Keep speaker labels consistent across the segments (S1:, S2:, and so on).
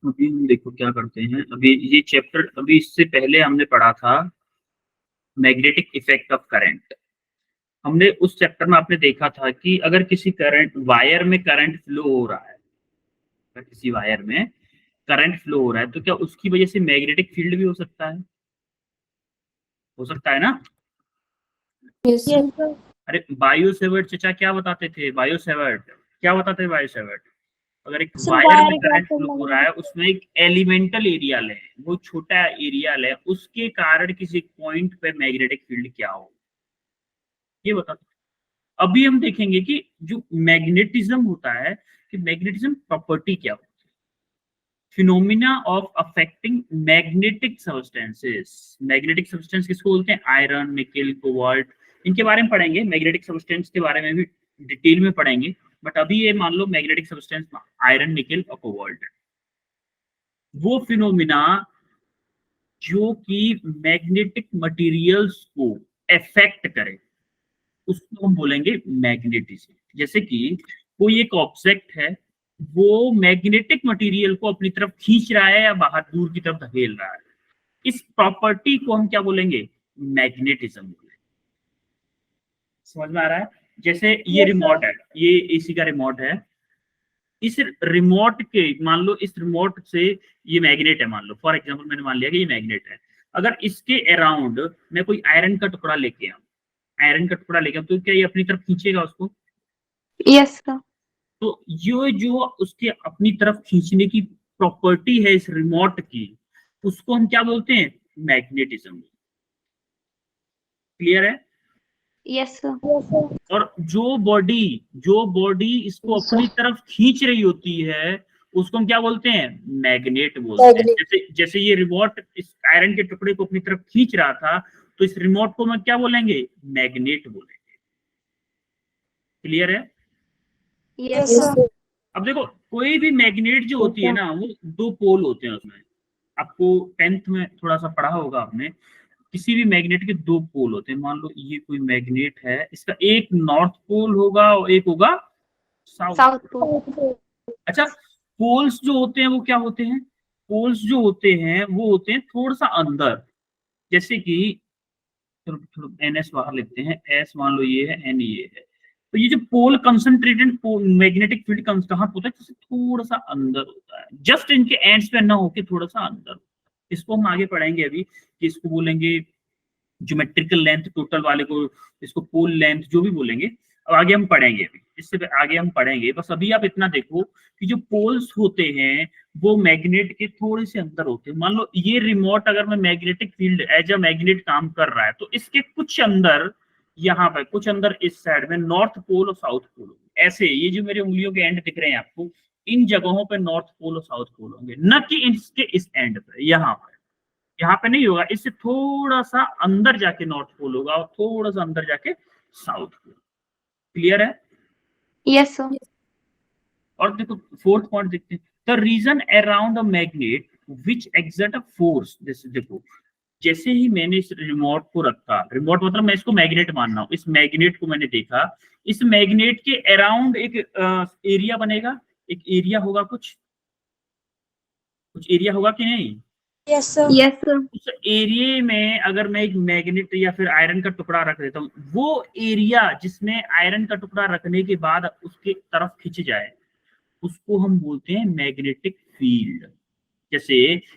S1: अभी हम देखो क्या करते हैं। अभी ये चैप्टर, अभी इससे पहले हमने पढ़ा था मैग्नेटिक इफेक्ट ऑफ करंट। हमने उस चैप्टर में आपने देखा था कि अगर किसी करंट वायर में करंट फ्लो हो रहा है, अगर किसी वायर में करंट फ्लो हो रहा है तो क्या उसकी वजह से मैग्नेटिक फील्ड भी हो सकता है? हो सकता है ना?
S2: Yes sir.
S1: अरे बायो सेवर्ट चचा क्या बताते थे? बायो सेवर्ट क्या बताते थे? बायो सेवर्ट, अगर एक
S2: सर
S1: वायर में
S2: वायर
S1: करंट
S2: गैप
S1: फ्लो हो रहा है, उसमें एक एलिमेंटल एरिया है, वो छोटा एरिया है, उसके कारण किसी पॉइंट पे मैग्नेटिक फील्ड क्या हो, ये बता। अभी हम देखेंगे कि जो मैग्नेटिज्म होता है, कि मैग्नेटिज्म प्रॉपर्टी क्या होती है, phenomena of affecting magnetic substances. Magnetic substance किसको बोलते हैं? आयरन, निकेल, कोबाल्ट, इनके बारे में पढ़ेंगे। मैग्नेटिक सब्सटेंस के बारे में भी डिटेल में पढ़ेंगे, बट अभी ये मान लो मैग्नेटिक सब्सटेंस आयरन, निकेल और कोबाल्ट, वो फिनोमिना जो कि मैग्नेटिक मटेरियल्स को अफेक्ट करे, उसको हम बोलेंगे मैग्नेटिज्म। जैसे कि कोई एक ऑब्जेक्ट है, वो मैग्नेटिक मटेरियल को अपनी तरफ खींच रहा है या बाहर दूर की तरफ धकेल रहा है, इस प्रॉपर्टी को हम क्या बोलेंगे? मैग्नेटिज्म बोलेंगे। समझ में आ रहा है? जैसे ये रिमोट है, ये एसी का रिमोट है, इस रिमोट के, मान लो इस रिमोट से, ये मैग्नेट है, मान लो फॉर एग्जांपल मैंने मान लिया कि ये मैग्नेट है। अगर इसके अराउंड मैं कोई आयरन का टुकड़ा लेके आऊं, आयरन का टुकड़ा लेके आऊं, तो क्या ये अपनी तरफ खींचेगा उसको?
S2: Yes sir.
S1: तो ये जो उसके अपनी तरफ खींचने की प्रॉपर्टी है इस रिमोट की, उसको हम क्या बोलते हैं? मैग्नेटिज्म। क्लियर है?
S2: Yes sir.
S1: और जो बॉडी इसको अपनी तरफ खींच रही होती है, उसको हम क्या बोलते हैं? मैग्नेट बोलते हैं। जैसे जैसे ये रिमोट इस आयरन के टुकड़े को अपनी तरफ खींच रहा था, तो इस रिमोट को मैं क्या बोलेंगे? मैग्नेट बोलेंगे। क्लियर है?
S2: Yes sir.
S1: अब देखो, कोई भी मैग्नेट जो होती है ना, वो दो पोल होते हैं उसमें। आपको टेंथ में थोड़ा सा पढ़ा होगा आपने, किसी भी मैग्नेट के दो पोल होते हैं। मान लो ये कोई मैग्नेट है, इसका एक नॉर्थ पोल होगा और एक होगा साउथ
S2: साउथ
S1: पोल।
S2: पोल।
S1: अच्छा, पोल्स जो होते हैं वो क्या होते हैं? पोल्स जो होते हैं वो होते हैं थोड़ा सा अंदर। जैसे कि एन एस बाहर लिखते हैं, एस मान लो ये है, एन ये है। तो ये जो पोल कंसंट्रेटेड मैग्नेटिक फील्ड कहाँ होता है? जैसे थोड़ा सा अंदर होता है, जस्ट इनके एंड्स पे ना होके थोड़ा सा अंदर। इसको हम आगे पढ़ेंगे अभी, कि इसको बोलेंगे ज्योमेट्रिकल लेंथ टोटल वाले को, इसको पोल लेंथ जो भी बोलेंगे। अब आगे हम पढ़ेंगे, अभी इससे आगे हम पढ़ेंगे। बस अभी आप इतना देखो कि जो पोल्स होते हैं वो मैग्नेट के थोड़े से अंदर होते हैं। मान लो ये रिमोट, अगर मैं magnetic field as a magnet काम कर रहा है, तो इसके कुछ अंदर, यहाँ पर कुछ अंदर इस साइड में नॉर्थ पोल और साउथ पोल, ऐसे ये जो मेरे उंगलियों के एंड दिख रहे हैं आपको, इन जगहों पे नॉर्थ पोल और साउथ पोल होंगे, न कि इसके इस एंड पे, यहाँ पर। यहाँ पे नहीं होगा, इससे थोड़ा सा अंदर जाके नॉर्थ पोल होगा और थोड़ा सा अंदर जाके साउथ पोल। क्लियर है?
S2: Yes sir.
S1: और देखो फोर्थ पॉइंट देखते हैं, the region around a magnet which exert a force. जैसे देखो, जैसे ही मैंने इस रिमोट को रखा, रिमोट मतलब मैं इसको मैग्नेट मान रहा हूं, इस मैग्नेट को मैंने देखा, इस मैग्नेट के अराउंड एक एरिया बनेगा, एक एरिया होगा, कुछ एरिया होगा कि नहीं?
S2: Yes sir. Yes sir.
S1: उस एरिया में अगर मैं एक मैग्नेट या फिर आयरन का टुकड़ा रख देता हूँ, वो एरिया जिसमें आयरन का टुकड़ा रखने के बाद उसके तरफ खिंच जाए, उसको हम बोलते हैं मैग्नेटिक फील्ड। जैसे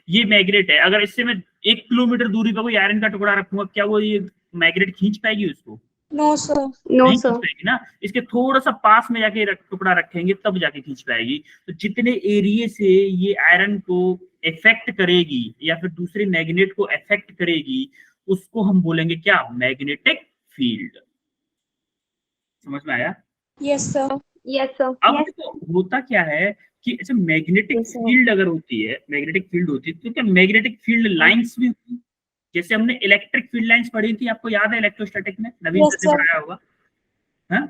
S1: ये मैग्नेट है, अगर इससे मैं 1 किलोमीटर दूरी पर कोई आयरन का टुकड़ा रखूंगा, क्या वो ये मैग्नेट खींच पाएगी उसको?
S2: No sir. नो
S1: नहीं खींच
S2: सर।
S1: पाएगी ना। इसके थोड़ा सा पास में जाके टुकड़ा रखेंगे तब जाके खींच पाएगी। तो जितने एरिया से ये आयरन को इफेक्ट करेगी या फिर दूसरे मैग्नेट को इफेक्ट करेगी, उसको हम बोलेंगे क्या? Magnetic field. समझ में आया?
S2: Yes sir. Yes sir.
S1: अब देखो होता क्या है कि अच्छा, मैग्नेटिक फील्ड अगर होती है, मैग्नेटिक फील्ड होती है, तो क्या मैग्नेटिक फील्ड लाइंस भी होती है? जैसे हमने इलेक्ट्रिक फील्ड लाइंस पढ़ी थी, आपको याद है इलेक्ट्रोस्टैटिक में, नवीन
S2: यस
S1: सर ने
S2: सर।
S1: पढ़ाया होगा। हाँ,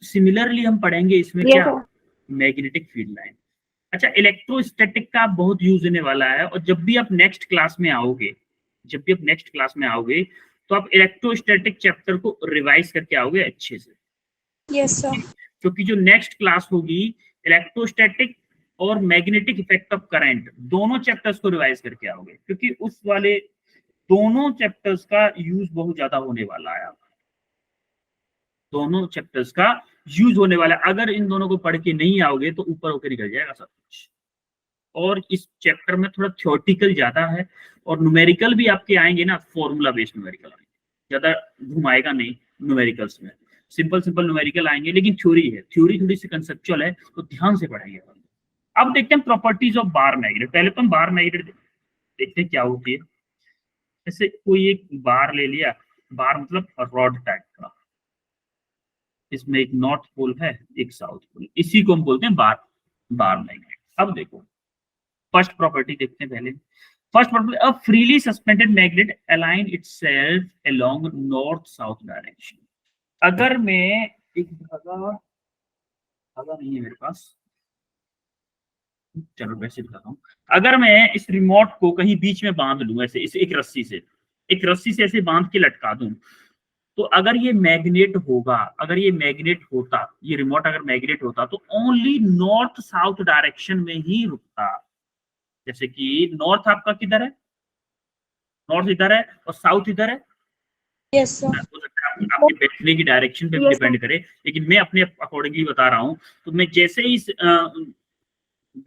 S1: सिमिलरली हम पढ़ेंगे इसमें
S2: यस
S1: क्या?
S2: सर।
S1: Magnetic field line. अच्छा, इलेक्ट्रोस्टैटिक का बहुत यूज होने वाला है, और जब भी आप नेक्स्ट क्लास में आओगे, जब भी आप नेक्स्ट क्लास में आओगे, तो आप इलेक्ट्रोस्टैटिक चैप्टर को रिवाइज करके आओगे अच्छे से।
S2: Yes sir.
S1: क्योंकि जो नेक्स्ट क्लास होगी इलेक्ट्रोस्टैटिक और मैग्नेटिक इफेक्ट ऑफ करंट, दोनों चैप्टर्स को रिवाइज करके आओगे, क्योंकि उस वाले दोनों चैप्टर्स का यूज बहुत ज्यादा होने वाला है। दोनों चैप्टर्स का यूज होने वाला है। अगर इन दोनों को पढ़ के नहीं आओगे तो ऊपर होकर निकल जाएगा सब कुछ। और इस चैप्टर में थोड़ा थ्योरेटिकल ज्यादा है, और न्यूमेरिकल भी आपके आएंगे ना, फॉर्मूला बेस्ड न्यूमेरिकल आएंगे, ज्यादा घुमाएगा नहीं न्यूमेरिकल्स में, सिंपल सिंपल न्यूमेरिकल आएंगे, लेकिन थ्योरी है, थ्योरी थोड़ी सी कंसेप्चुअल है, तो ध्यान से पढ़ेंगे। अब देखते हैं प्रॉपर्टीज ऑफ बार मैग्नेट। पहले तो हम बार मैग्नेट देखते हैं क्या होती है। जैसे कोई एक बार ले लिया, बार मतलब रॉड टाइप का, इसमें एक नॉर्थ पोल है, एक साउथ पोल, इसी को हम बोलते हैं बार, बार मैग्नेट। अब देखो फर्स्ट प्रॉपर्टी देखते हैं पहले। First property, a freely suspended magnet align itself along north south direction. अगर मैं एक धागा, धागा नहीं है मेरे पास, चलो वैसे बताता हूँ। अगर मैं इस रिमोट को कहीं बीच में बांध लूं ऐसे, इसे एक रस्सी से, एक रस्सी से ऐसे बांध के लटका दूं, तो अगर ये मैग्नेट होगा, अगर ये मैग्नेट होता, ये रिमोट अगर मैग्नेट होता, तो ओनली नॉर्थ साउथ डायरेक्शन में ही रुकता। जैसे कि नॉर्थ आपका किधर है, नॉर्थ इधर है और साउथ इधर है।
S2: Yes sir.
S1: हो सकता है आपके बैठने की डायरेक्शन पे डिपेंड करे, लेकिन मैं अपने अकॉर्डिंगली बता रहा हूँ। तो मैं जैसे ही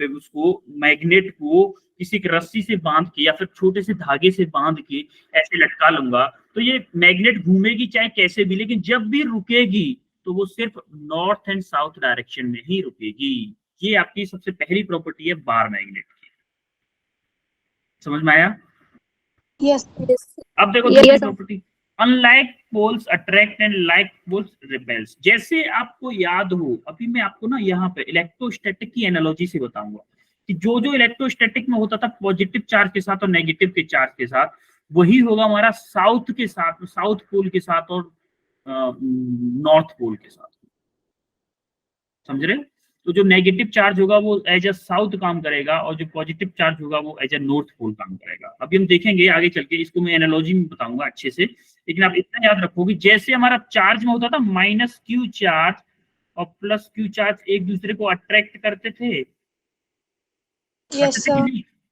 S1: उसको मैग्नेट को किसी रस्सी से बांध के या फिर छोटे से धागे से बांध के ऐसे लटका लूंगा, तो ये मैग्नेट घूमेगी चाहे कैसे भी, लेकिन जब भी रुकेगी तो वो सिर्फ नॉर्थ एंड साउथ डायरेक्शन में ही रुकेगी। ये आपकी सबसे पहली प्रॉपर्टी है बार मैग्नेट की। समझ में आया?
S2: यस।
S1: अब देखो दूसरी property, unlike poles attract and like poles repels. जैसे आपको याद हो, अभी मैं आपको ना यहाँ पे इलेक्ट्रोस्टैटिक की एनालॉजी से बताऊंगा कि जो जो इलेक्ट्रोस्टैटिक में होता था पॉजिटिव चार्ज के साथ और नेगेटिव के चार्ज के साथ, वही होगा हमारा साउथ के साथ, साउथ पोल के साथ और नॉर्थ पोल के साथ। समझ रहे? तो जो नेगेटिव चार्ज होगा वो एज अ साउथ काम करेगा, और जो पॉजिटिव चार्ज होगा वो एज अ नॉर्थ पोल काम करेगा। अभी हम देखेंगे आगे चल के, इसको मैं एनालॉजी में बताऊंगा अच्छे से, लेकिन आप इतना याद रखोगे, जैसे हमारा चार्ज में होता था माइनस क्यू चार्ज और प्लस क्यू चार्ज एक दूसरे को अट्रैक्ट करते थे।
S2: Yes sir.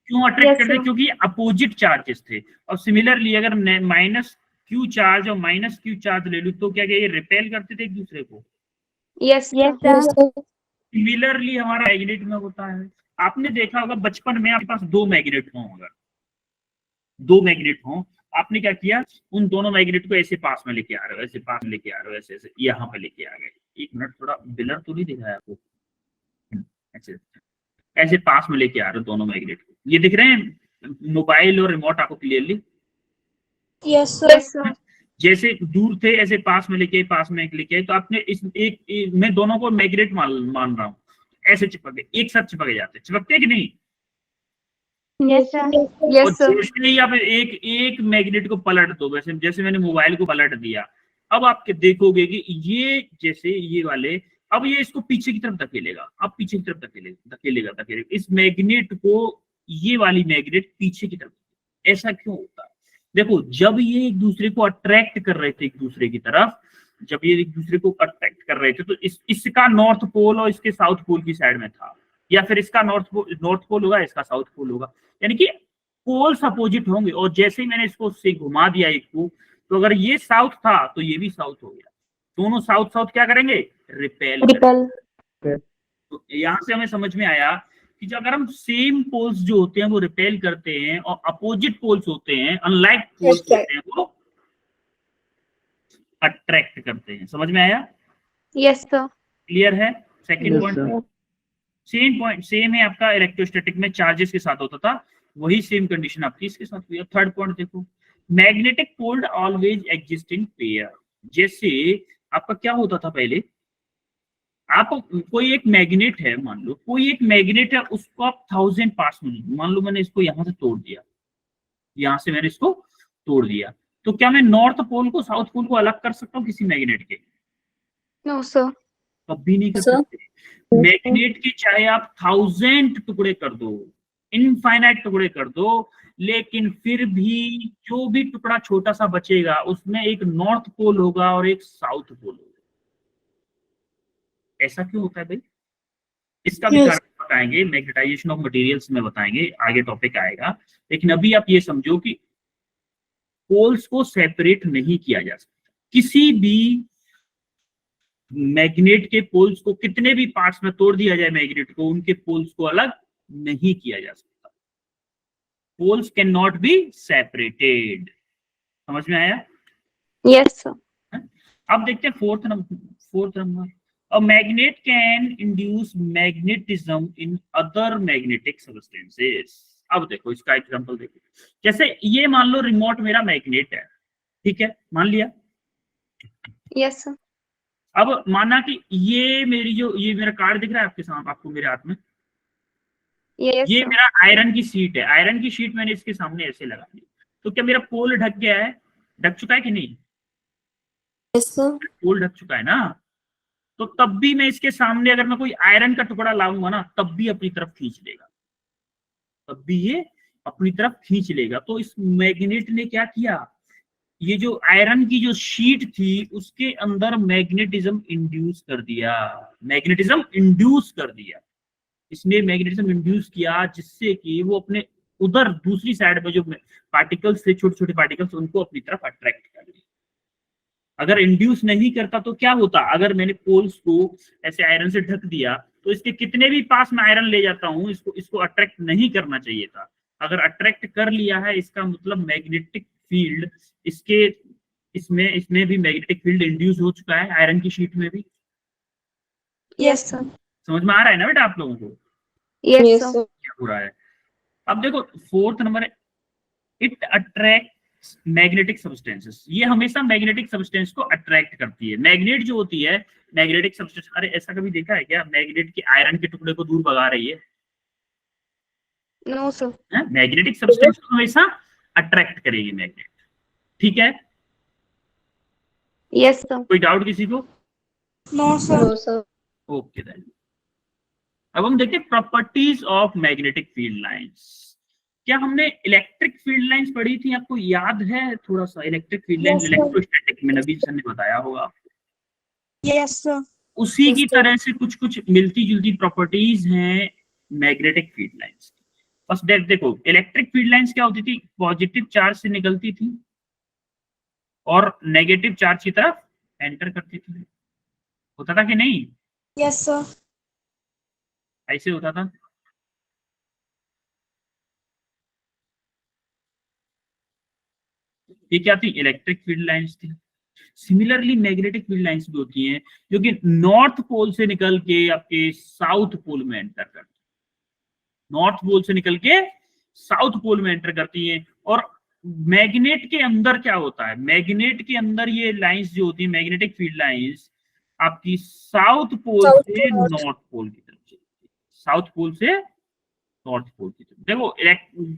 S1: क्यों अट्रैक्ट करते थे? क्योंकि अपोजिट चार्जेस थे। और सिमिलरली अगर माइनस क्यू चार्ज और माइनस क्यू चार्ज ले लूं, तो क्या ये रिपेल करते थे एक दूसरे को?
S2: Yes sir.
S1: सिमिलरली हमारा मैग्नेट में होता है। आपने देखा होगा बचपन में आपके पास दो मैग्नेट हों, अगर दो मैग्नेट हों, आपने क्या किया, उन दोनों मैग्नेट को ऐसे पास में लेके आ रहे हो, ऐसे पास में लेके आ रहे हो, ऐसे ऐसे यहाँ पे लेके आ गए। एक मिनट, थोड़ा बिलर तो नहीं दिखा है आपको? ऐसे ऐसे पास में लेके आ रहे हो दोनों मैग्नेट को। ये दिख रहे हैं मोबाइल और रिमोट आपको क्लियरली?
S2: Yes sir.
S1: जैसे दूर थे ऐसे पास में लेके, पास में लेके आए, तो आपने इस एक मैं दोनों को मैग्नेट मान रहा हूँ, ऐसे चिपके, एक साथ चिपके जाते, चिपकते कि नहीं?
S2: Yes sir.
S1: और
S2: यस सर।
S1: जैसे ही आप एक एक मैग्नेट को पलट दो, वैसे जैसे मैंने मोबाइल को पलट दिया, अब आप देखोगे कि ये जैसे ये वाले, अब ये इसको पीछे की तरफ धकेलेगा, अब पीछे की तरफ धकेलेगा इस मैग्नेट को, ये वाली मैग्नेट पीछे की तरफ। ऐसा क्यों होता है? देखो, जब ये एक दूसरे को अट्रैक्ट कर रहे थे एक दूसरे की तरफ, जब ये एक दूसरे को अट्रैक्ट कर रहे थे, तो इसका नॉर्थ पोल और इसके साउथ पोल की साइड में था, या फिर इसका नॉर्थ पोल होगा, इसका साउथ पोल होगा, यानी कि पोल्स अपोजिट होंगे। और जैसे ही मैंने इसको से घुमा दिया एक को, तो अगर ये साउथ था तो ये भी साउथ हो गया, दोनों साउथ साउथ क्या करेंगे, रिपेल। तो यहां से हमें समझ में आया कि जो अगर हम सेम पोल्स जो होते हैं वो रिपेल करते हैं, और अपोजिट पोल्स होते हैं, अनलाइक पोल्स होते हैं, वो अट्रैक्ट करते हैं। समझ में आया?
S2: Yes sir.
S1: क्लियर है? सेकंड पॉइंट सेम है आपका, इलेक्ट्रोस्टैटिक में चार्जेस के साथ होता था, वही सेम कंडीशन आपकी इसके साथ हुई। थर्ड पॉइंट देखो, magnetic pole always exist in pair. जैसे आपका क्या होता था पहले, आप कोई एक मैग्नेट है, मान लो कोई एक मैग्नेट है, उसको आप 1000 पार्ट्स में, मान लो मैंने इसको यहां से तोड़ दिया, यहां से मैंने इसको तोड़ दिया, तो क्या मैं नॉर्थ पोल को साउथ पोल को अलग कर सकता हूँ किसी मैग्नेट के?
S2: No sir.
S1: कभी नहीं कर सकते। मैग्नेट के चाहे आप 1000 टुकड़े कर दो, इनफाइनाइट टुकड़े कर दो, लेकिन फिर भी जो भी टुकड़ा छोटा सा बचेगा उसमें एक नॉर्थ पोल होगा और एक साउथ पोल होगा। ऐसा क्यों होता है भाई? इसका भी कारण बताएंगे, मैग्नेटाइजेशन ऑफ मटेरियल्स में बताएंगे, आगे टॉपिक आएगा। लेकिन अभी आप ये समझो कि पोल्स को सेपरेट नहीं किया जा सकता। किसी भी मैग्नेट के पोल्स को कितने भी पार्ट्स में तोड़ दिया जाए मैग्नेट को, उनके पोल्स को अलग नहीं किया जा सकता। Poles can not be separated. समझ में आया?
S2: Yes, sir.
S1: अब देखते हैं fourth number. A magnet can induce magnetism in other magnetic substances. अब देखो इसका एग्जांपल देखो, जैसे ये मान लो रिमोट मेरा मैग्नेट है, ठीक है, मान लिया।
S2: Yes, sir.
S1: अब माना कि ये मेरा कार्ड दिख रहा है आपके सामने, आपको मेरे हाथ में,
S2: Yes,
S1: ये
S2: sir.
S1: मेरा आयरन की शीट है। आयरन की शीट मैंने इसके सामने ऐसे लगा दी, तो क्या मेरा पोल ढक गया है? ढक चुका है कि नहीं?
S2: Yes, sir.
S1: पोल ढक चुका है ना। तो तब भी मैं इसके सामने अगर मैं कोई आयरन का टुकड़ा लाऊंगा ना, तब भी अपनी तरफ खींच लेगा, तब भी ये अपनी तरफ खींच लेगा। तो इस मैग्नेट ने क्या किया, ये जो आयरन की जो शीट थी उसके अंदर मैग्नेटिज्म इंड्यूस कर दिया। मैग्नेटिज्म इंड्यूस कर दिया, इसने मैग्नेटिज्म इंड्यूस किया, जिससे कि वो अपने उधर दूसरी साइड में जो पार्टिकल्स थे, छोटे छोटे पार्टिकल्स, उनको अपनी तरफ अट्रैक्ट कर लिया। अगर इंड्यूस नहीं करता तो क्या होता, अगर मैंने पोल्स को ऐसे आयरन से ढक दिया तो इसके कितने भी पास में आयरन ले जाता हूं, इसको अट्रैक्ट नहीं करना चाहिए था। अगर अट्रैक्ट कर लिया है, इसका मतलब मैग्नेटिक फील्ड इसके इसमें भी मैग्नेटिक फील्ड इंड्यूस हो चुका है, आयरन की शीट में भी।
S2: Yes, sir.
S1: समझ में आ रहा है ना बेटा आप लोगों को
S2: Yes, sir.
S1: क्या हो रहा है? अब देखो फोर्थ नंबर है, इट अट्रैक्ट मैग्नेटिक सब्सटेंसेस। ये हमेशा मैग्नेटिक सब्सटेंस को अट्रैक्ट करती है। मैग्नेट जो होती है मैग्नेटिक सब्सटेंस, अरे ऐसा कभी देखा है क्या मैग्नेट के आयरन के टुकड़े को दूर भगा रही है?
S2: No, sir.
S1: मैग्नेटिक सब्सटेंस को हमेशा अट्रैक्ट करेगी मैग्नेट, ठीक है।
S2: Yes, sir.
S1: कोई डाउट किसी को?
S2: No, sir. No, sir.
S1: Okay then, अब हम देखते हैं properties of magnetic field lines. क्या हमने इलेक्ट्रिक फील्ड लाइंस पढ़ी थी, आपको याद है थोड़ा सा? इलेक्ट्रिक फील्ड लाइन इलेक्ट्रोस्टैटिक में नबील सर ने बताया होगा।
S2: Yes, sir.
S1: उसी की तरह से कुछ कुछ मिलती जुलती प्रॉपर्टीज हैं मैग्नेटिक फील्ड लाइंस की। बस देखो इलेक्ट्रिक फील्ड लाइंस क्या होती थी, पॉजिटिव चार्ज से निकलती थी और नेगेटिव चार्ज की तरफ एंटर करती थी। होता था कि नहीं?
S2: Yes, sir.
S1: ऐसे होता था। ये क्या थी? इलेक्ट्रिक फील्ड लाइंस थी। सिमिलरली मैग्नेटिक फील्ड लाइंस भी होती हैं जो कि नॉर्थ पोल से निकल के आपके साउथ पोल में एंटर करती हैं। नॉर्थ पोल से निकल के साउथ पोल में एंटर करती हैं। और मैग्नेट के अंदर क्या होता है, मैग्नेट के अंदर ये लाइंस जो होती है मैग्नेटिक फील्ड लाइंस आपकी साउथ पोल से नॉर्थ पोल की तरफ चलती है। साउथ पोल से नॉर्थ पोल की तरफ। देखो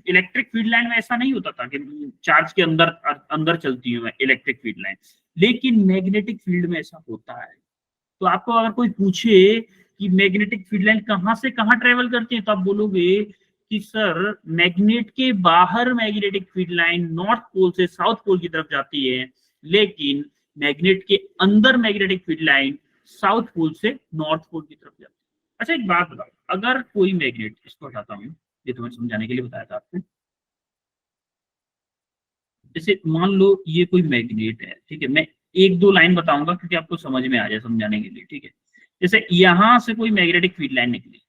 S1: इलेक्ट्रिक फील्ड लाइन में ऐसा नहीं होता था कि चार्ज के अंदर अंदर चलती है इलेक्ट्रिक फील्ड लाइन, लेकिन मैग्नेटिक फील्ड में ऐसा होता है। तो आपको अगर कोई पूछे कि मैग्नेटिक फील्ड लाइन कहां से कहां ट्रेवल करती है, तो आप बोलोगे कि सर मैग्नेट के बाहर magnetic field line north pole से साउथ पोल की तरफ जाती है, लेकिन मैग्नेट के अंदर magnetic field line south pole से नॉर्थ पोल की तरफ जाती है। अच्छा एक बात बताओ, अगर कोई मैग्नेट, इसको हटाता हूँ, ये तुम्हें समझाने के लिए बताया था आपको। जैसे मान लो ये कोई मैग्नेट है, ठीक है, मैं एक दो लाइन बताऊंगा क्योंकि आपको समझ में आ जाए समझाने के लिए, ठीक है। जैसे यहां से कोई मैग्नेटिक फील्ड लाइन निकली,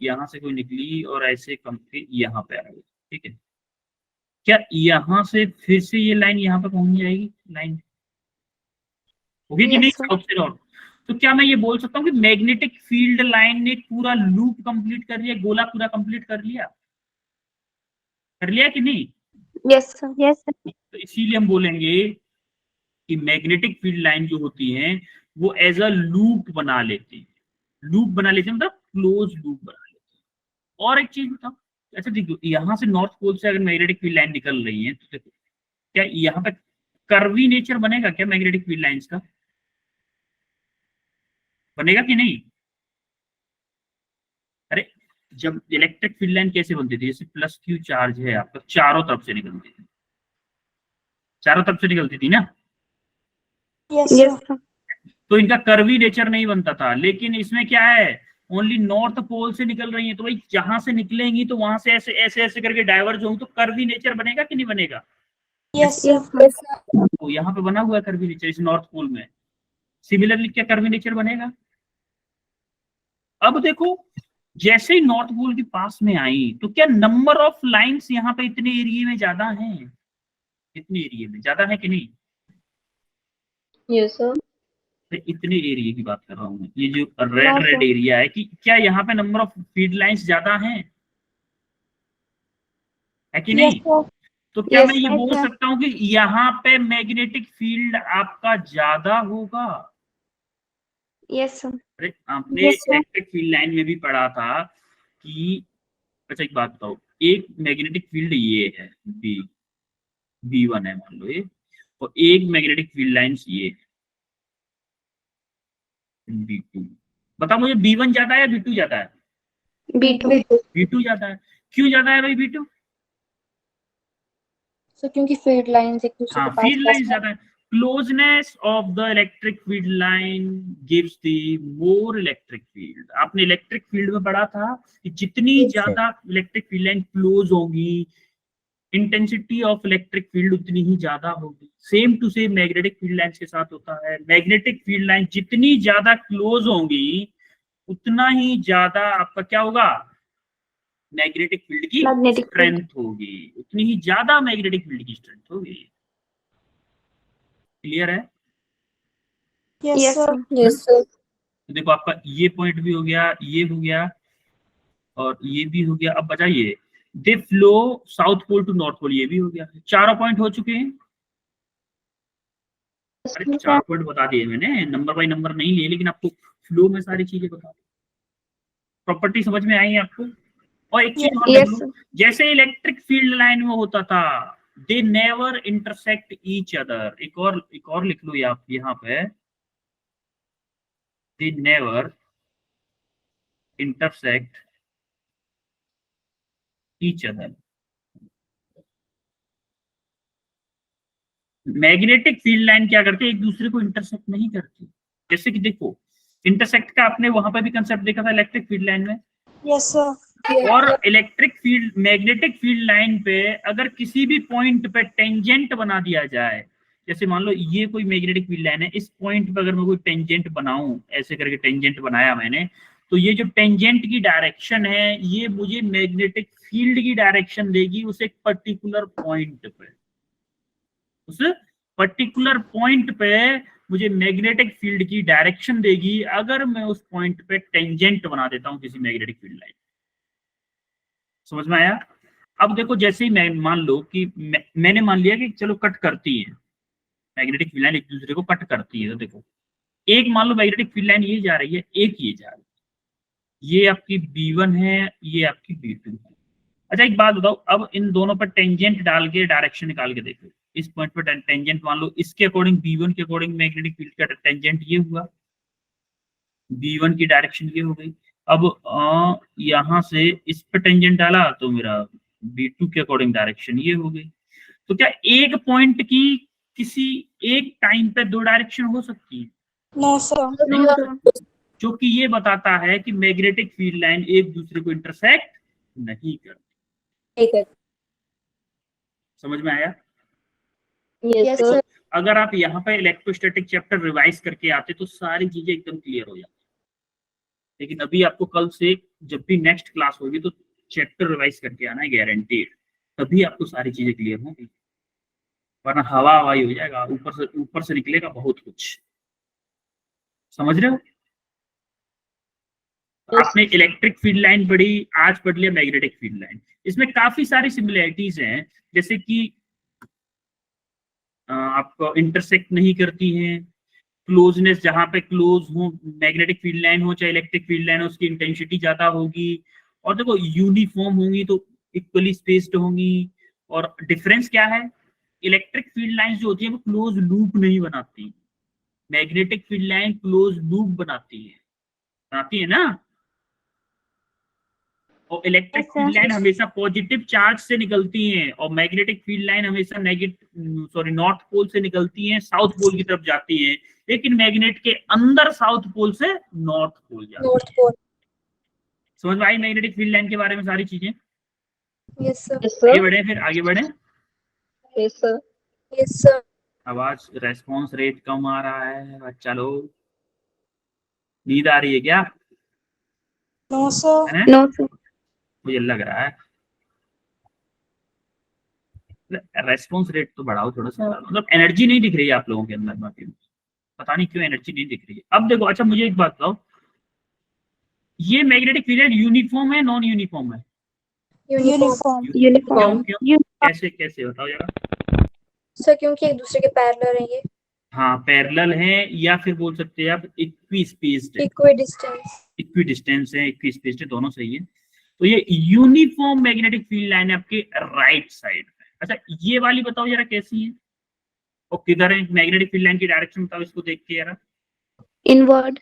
S1: यहां से कोई निकली और ऐसे कम के यहाँ पे आ गई, ठीक है। क्या यहाँ से फिर से ये लाइन यहाँ पे पहुंच जाएगी? लाइन होगी कि नहीं
S2: Yes, sir.
S1: साउथ से नॉर्थ? तो क्या मैं ये बोल सकता हूँ कि मैग्नेटिक फील्ड लाइन ने पूरा लूप कंप्लीट कर लिया, गोला पूरा कंप्लीट कर लिया? कर लिया कि नहीं?
S2: Yes, sir. Yes, sir.
S1: तो इसीलिए हम बोलेंगे कि मैग्नेटिक फील्ड लाइन जो होती है वो एज अ लूप बना लेती है। लूप बना लेती है मतलब क्लोज लूप बना लेती है। और एक चीज बताओ, अच्छा देखो यहाँ से नॉर्थ पोल से अगर मैग्नेटिक फील्ड लाइन निकल रही है तो देखो क्या यहाँ पे कर्वी नेचर बनेगा क्या मैग्नेटिक फील्ड लाइंस का? बनेगा कि नहीं? अरे जब इलेक्ट्रिक फील्ड लाइन कैसे बनती थी, जैसे प्लस क्यू चार्ज है आपका, चारों तरफ से निकलती थी, चारों तरफ से निकलती थी ना।
S2: Yes, sir.
S1: तो इनका कर्वी नेचर नहीं बनता था, लेकिन इसमें क्या है, ओनली नॉर्थ पोल से निकल रही है, तो भाई जहां से निकलेंगी तो वहां से ऐसे ऐसे ऐसे करके डाइवर्ज होंगी, तो कर्वीनेचर बनेगा कि नहीं बनेगा?
S2: Yes, sir. Yes, sir.
S1: तो यहाँ पे बना हुआ है कर्वीनेचर इस नॉर्थ पोल में, सिमिलरली क्या कर्वीनेचर बनेगा? अब देखो जैसे ही नॉर्थ पोल के पास में आई तो क्या नंबर ऑफ लाइंस यहाँ पे इतने एरिया में ज्यादा हैं? इतने एरिया में ज्यादा है कि नहीं?
S3: Yes sir.
S1: तो इतने एरिया की बात कर रहा हूँ मैं, ये जो red
S2: No,
S1: red
S2: sir.
S1: Area है, कि क्या यहाँ पे नंबर ऑफ फील्ड लाइंस ज्यादा हैं? है कि
S2: Yes,
S1: नहीं?
S2: sir.
S1: तो क्या
S2: Yes,
S1: मैं ये
S2: yes,
S1: बोल
S2: sir.
S1: सकता हूँ कि यहाँ पे मैग्नेटिक फील्ड आपका ज्यादा होगा?
S2: Yes, sir.
S1: अरे आपने
S2: Yes, sir.
S1: Electric field line में भी पढ़ा था कि, अच्छा एक बात बताओ, एक मैग्नेटिक फील्ड ये है बी, B1 है मान लो ये, और एक मैग्नेटिक फील्ड लाइंस ये B2। बताओ मुझे B1 ज्यादा है या B2 ज्यादा है?
S2: B2.
S1: B2 ज्यादा है। क्यों ज्यादा है भाई B2?
S2: So क्योंकि फील्ड लाइंस एक दूसरे
S1: हाँ,
S2: के पास
S1: फील्ड
S2: पास
S1: लाइन
S2: में।
S1: ज्यादा है। Closeness of the electric field line gives the more electric field. आपने इलेक्ट्रिक फील्ड में पढ़ा था कि जितनी
S2: Yes, sir.
S1: ज्यादा इलेक्ट्रिक फील्ड लाइन क्लोज होगी, इंटेंसिटी ऑफ इलेक्ट्रिक फील्ड उतनी ही ज्यादा होगी। Same to same magnetic field line के साथ होता है। मैग्नेटिक फील्ड लाइन जितनी ज्यादा क्लोज होंगी उतना ही ज्यादा आपका क्या होगा? मैग्नेटिक फील्ड की
S2: Magnetic field.
S1: स्ट्रेंथ होगी, उतनी ही ज्यादा मैग्नेटिक फील्ड की स्ट्रेंथ होगी। क्लियर है?
S2: Yes, sir.
S3: Yes sir.
S1: तो देखो आपका ये पॉइंट भी हो गया, ये हो गया और ये भी हो गया। अब बजाइए the flow south pole to north pole, ये भी हो गया। चारों पॉइंट हो चुके हैं। अरे चार पॉइंट बता दिए मैंने, नंबर बाय नंबर नहीं लिए, लेकिन आपको फ्लो में सारी चीजें बता दी। प्रॉपर्टी समझ में आई है आपको? और एक चीज और देख
S2: Yes,
S1: लो,
S2: sir.
S1: जैसे इलेक्ट्रिक फील्ड लाइन में होता था, they never intersect each other. एक और लिख लो आप यहाँ पे, they never intersect each other. Magnetic field line क्या करती है? एक दूसरे को इंटरसेक्ट नहीं करती। जैसे कि देखो इंटरसेक्ट का आपने वहां पर भी कंसेप्ट देखा था इलेक्ट्रिक फील्ड लाइन में।
S2: Yes, sir.
S1: और electric field magnetic field line पे अगर किसी भी पॉइंट पे टेंजेंट बना दिया जाए, जैसे मान लो ये कोई मैग्नेटिक फील्ड लाइन है, इस पॉइंट पे अगर मैं कोई टेंजेंट बनाऊं, ऐसे करके टेंजेंट बनाया मैंने, तो ये जो टेंजेंट की डायरेक्शन है ये मुझे मैग्नेटिक फील्ड की डायरेक्शन देगी उस एक पर्टिकुलर पॉइंट पे। उस पर्टिकुलर पॉइंट पे मुझे मैग्नेटिक फील्ड की डायरेक्शन देगी अगर मैं उस पॉइंट पे टेंजेंट बना देता हूं किसी मैग्नेटिक फील्ड लाइन। समझ में आया? अब देखो जैसे ही मैं मान लो कि मैंने मान लिया कि चलो कट करती है, मैग्नेटिक फील्ड लाइन एक दूसरे को कट करती है, तो देखो एक मान लो मैग्नेटिक फील्ड लाइन ये जा रही है, एक ये जा रही है, ये आपकी B1 है, ये आपकी B2 है। अच्छा एक बात बताओ, अब इन दोनों पर टेंजेंट डाल के डायरेक्शन निकाल के देखो। इस पॉइंट पर टेंजेंट मान लो इसके अकॉर्डिंग B1 के अकॉर्डिंग मैग्नेटिक फील्ड का टेंजेंट ये हुआ, B1 की डायरेक्शन ये हो गई। अब यहां से इस पे टेंजेंट डाला तो मेरा B2 के अकॉर्डिंग डायरेक्शन ये हो गई। तो क्या एक पॉइंट की किसी एक टाइम पे दो डायरेक्शन हो सकती है?
S2: No, sir.
S1: नहीं हो सकती। जो कि ये बताता है कि मैग्नेटिक फील्ड लाइन एक दूसरे को इंटरसेक्ट नहीं करती। समझ में आया?
S3: Yes sir.
S1: अगर आप यहाँ पे इलेक्ट्रोस्टैटिक चैप्टर रिवाइज करके आते तो सारी चीजें एकदम क्लियर हो जाती, लेकिन अभी आपको कल से जब भी नेक्स्ट क्लास होगी तो चैप्टर रिवाइज करके आना है, गारंटीड, तभी आपको सारी चीजें क्लियर होंगी, वरना हवा हवाई हो जाएगा, ऊपर से निकलेगा बहुत कुछ। समझ रहे हो? आपने इलेक्ट्रिक फील्ड लाइन पढ़ी, आज पढ़ लिया मैग्नेटिक फील्ड लाइन। इसमें काफी सारी सिमिलरिटीज हैं, जैसे कि आपको इंटरसेक्ट नहीं करती हैं, क्लोजनेस जहां पे क्लोज हो मैग्नेटिक फील्ड लाइन हो चाहे इलेक्ट्रिक फील्ड लाइन हो, उसकी इंटेंसिटी ज्यादा होगी, और देखो यूनिफॉर्म होंगी तो इक्वली स्पेस्ड होंगी। और डिफरेंस क्या है? इलेक्ट्रिक फील्ड लाइन जो होती है वो क्लोज लूप नहीं बनाती, magnetic field line close loop बनाती है ना। और electric
S2: Yes,
S1: field
S2: sir.
S1: Line हमेशा पॉजिटिव चार्ज से निकलती हैं, और मैग्नेटिक फील्ड लाइन हमेशा नॉर्थ पोल से निकलती हैं, साउथ पोल की तरफ जाती हैं, लेकिन मैग्नेट के अंदर साउथ पोल से नॉर्थ पोल जाती है।
S2: North Pole.
S1: समझ में आई मैग्नेटिक फील्ड लाइन के बारे में सारी चीजें?
S2: Yes, sir.
S3: Yes,
S1: आगे
S3: sir.
S1: बढ़े, फिर आगे बढ़े।
S3: Yes, sir.
S2: Yes, sir.
S1: आवाज रेस्पॉन्स रेट कम आ रहा है बच्चा लोग, नींद आ रही है क्या?
S2: No, sir.
S1: है?
S3: No, sir.
S1: मुझे लग रहा है। रेस्पॉन्स रेट तो बढ़ाओ थोड़ा सा, मतलब एनर्जी नहीं दिख रही है आप लोगों के अंदर, बाकी पता नहीं क्यों एनर्जी नहीं दिख रही है। अब देखो, अच्छा मुझे एक बात बताओ, ये मैग्नेटिक फील्ड यूनिफॉर्म है नॉन यूनिफॉर्म है?
S2: Uniform.
S3: Uniform.
S1: क्यों कैसे कैसे बताओ जरा।
S2: सर क्योंकि एक दूसरे के पैरेलल है ये.
S1: हाँ पैरेलल है, या फिर बोल सकते हैं आप इक्वी स्पेस्ड है,
S2: Equidistant.
S1: इक्वी डिस्टेंस है, इक्वी स्पेस्ड है, दोनों सही है। तो ये यूनिफॉर्म मैग्नेटिक फील्ड लाइन है आपके राइट साइड में। अच्छा ये वाली बताओ जरा कैसी है और किधर है? मैग्नेटिक फील्ड लाइन की डायरेक्शन बताओ इसको देख के जरा।
S3: Inward.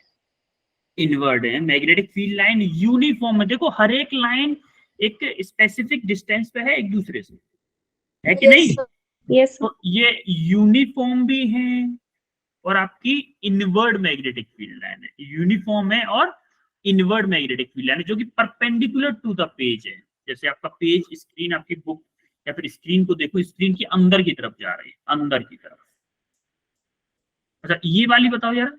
S1: इनवर्ड है। मैग्नेटिक फील्ड लाइन यूनिफॉर्म है, देखो हर एक लाइन एक स्पेसिफिक डिस्टेंस पे है एक दूसरे से, है कि
S2: Yes,
S1: नहीं?
S2: sir.
S3: Yes, sir.
S1: तो ये यूनिफॉर्म भी है और आपकी इनवर्ड मैग्नेटिक फील्ड लाइन है। यूनिफॉर्म है और इनवर्ड मैग्नेटिक फील्ड लाइन है, जो कि परपेंडिकुलर टू द पेज है। जैसे आपका पेज, स्क्रीन, आपकी बुक या फिर स्क्रीन को देखो, स्क्रीन के अंदर की तरफ जा रही है, अंदर की तरफ। अच्छा ये वाली बताओ यार।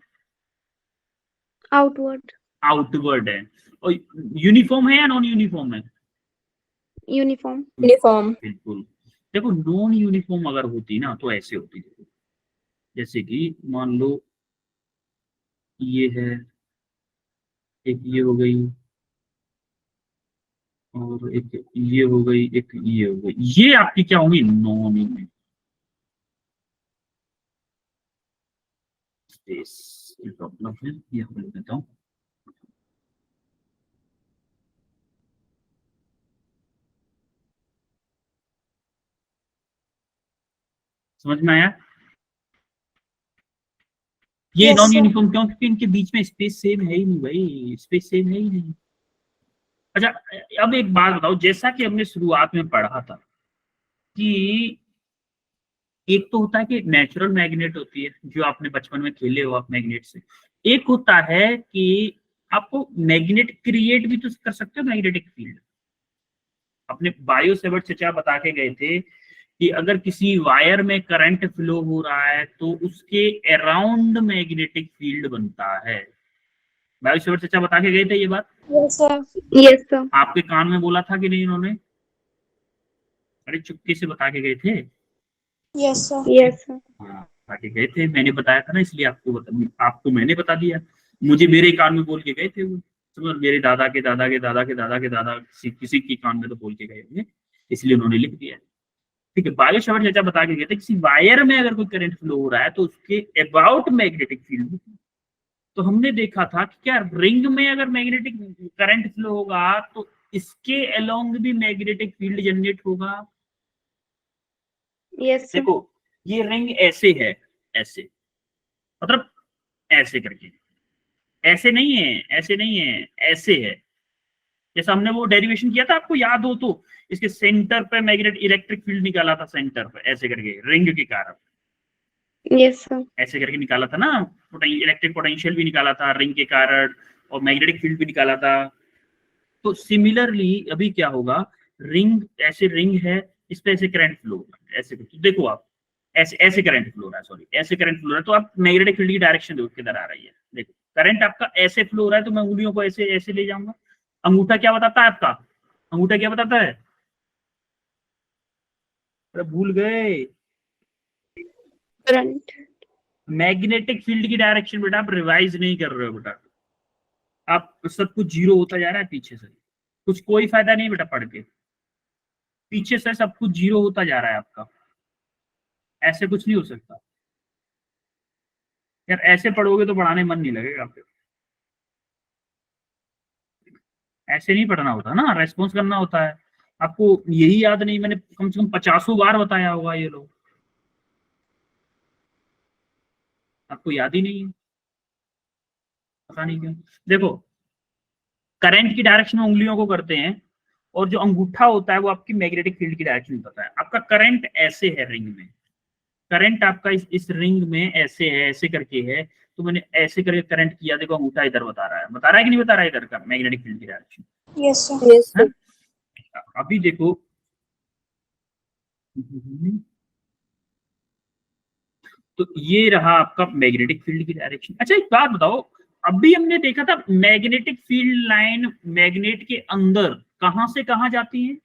S3: Outward.
S1: आउटवर्ड है। और यूनिफॉर्म है या नॉन यूनिफॉर्म है?
S3: Uniform.
S2: Uniform.
S1: बिल्कुल। देखो नॉन यूनिफॉर्म अगर होती ना तो ऐसे होती, जैसे कि मान लो ये है, एक ये हो गई और एक ये हो गई, एक ये हो गई, ये आपकी क्या होंगी? Non uniform. स्पेस की प्रॉब्लम है, ये हम लोग देता हूँ। समझ में आया? ये
S2: Yes,
S1: नॉन
S2: sir.
S1: यूनिफॉर्म क्यों? क्योंकि इनके बीच में स्पेस सेम है ही नहीं भाई, स्पेस सेम है ही नहीं। अच्छा अब एक बात बताओ, जैसा कि हमने शुरुआत में पढ़ा था कि एक तो होता है कि नेचुरल मैग्नेट होती है, जो आपने बचपन में खेले हो आप मैग्नेट से। एक होता है कि आपको मैग्नेट क्रिएट भी तो कर सकते हो, मैग्नेटिक फील्ड। अपने बायो सेवर्ट चचा बता के गए थे कि अगर किसी वायर में करंट फ्लो हो रहा है तो उसके अराउंड मैग्नेटिक फील्ड बनता है। बायो सेवर्ट चचा बता के गए थे ये बात,
S2: Yes, sir.
S3: Yes, sir.
S1: आपके कान में बोला था कि नहीं उन्होंने? अरे चुपके से बता के गए थे।
S2: Yes, sir.
S3: Yes, sir.
S1: हाँ बता के गए थे, मैंने बताया था ना, इसलिए आपको मैंने बता दिया। मुझे मेरे कान में बोल के गए थे वो, समझ, मेरे दादा के दादा के दादा के दादा के दादा किसी के कान में तो बोल के गए होंगे, इसलिए उन्होंने लिख दिया। ठीक है, बायो शॉर्ट चाचा बता के गए थे किसी वायर में अगर कोई करंट फ्लो हो रहा है तो उसके अबाउट मैग्नेटिक फील्ड। तो हमने देखा था कि क्या रिंग में अगर मैग्नेटिक करंट फ्लो होगा तो इसके अलोंग भी मैग्नेटिक फील्ड जनरेट होगा।
S3: Yes, sir.
S1: देखो ये रिंग ऐसे है, ऐसे मतलब ऐसे करके, ऐसे नहीं है, ऐसे नहीं है, ऐसे है। जैसा हमने वो डेरिवेशन किया था, आपको याद हो तो, इसके सेंटर पे मैग्नेट इलेक्ट्रिक फील्ड निकाला था, सेंटर पे ऐसे करके रिंग के कारण,
S3: Yes, sir.
S1: ऐसे करके निकाला था ना। इलेक्ट्रिक पोटेंशियल भी निकाला था रिंग के कारण और मैग्नेटिक फील्ड भी निकाला था। तो सिमिलरली अभी क्या होगा, रिंग ऐसे रिंग है, इस पे ऐसे करंट फ्लो होगा, ऐसे तो देखो आप, ऐसे ऐसे करंट फ्लो हो रहा है, सॉरी ऐसे करंट फ्लो हो रहा है, तो आप मैग्नेटिक फील्ड की डायरेक्शन देखो किधर आ रही है। देखो करंट आपका ऐसे फ्लो हो रहा है तो मैं उंगलियों को ऐसे ऐसे ले जाऊंगा। अंगूठा क्या बताता है आपका? अंगूठा क्या बताता है? अरे भूल गए।
S3: Current.
S1: मैग्नेटिक फील्ड की डायरेक्शन बेटा आप रिवाइज नहीं कर रहे हो बेटा, आप सब कुछ जीरो होता जा रहा है पीछे से, कुछ कोई फायदा नहीं बेटा पढ़ के, पीछे से सब कुछ जीरो होता जा रहा है आपका, ऐसे कुछ नहीं हो सकता यार, ऐसे पढ़ोगे तो पढ़ाने मन नहीं लगेगा आपको। ऐसे नहीं पढ़ना होता ना, रेस्पॉन्स करना होता है। आपको यही याद नहीं, मैंने कम से कम 50 बार बताया होगा ये लोग, आपको याद ही नहीं है, पता नहीं क्यों। देखो करंट की डायरेक्शन में उंगलियों को करते हैं और जो अंगूठा होता है वो आपकी मैग्नेटिक फील्ड की डायरेक्शन बताता है। आपका करंट ऐसे है रिंग में, करंट आपका इस रिंग में ऐसे है, ऐसे करके है, तो मैंने ऐसे करके करंट किया, देखो अंगूठा इधर बता रहा है, बता रहा है कि नहीं बता रहा है इधर का मैग्नेटिक फील्ड की डायरेक्शन?
S2: Yes, sir.
S4: Yes,
S1: है?
S4: sir.
S1: अभी देखो, तो ये रहा आपका मैग्नेटिक फील्ड की डायरेक्शन। अच्छा एक बात बताओ, अभी हमने देखा था मैग्नेटिक फील्ड लाइन मैग्नेट के अंदर कहां से कहां जाती है?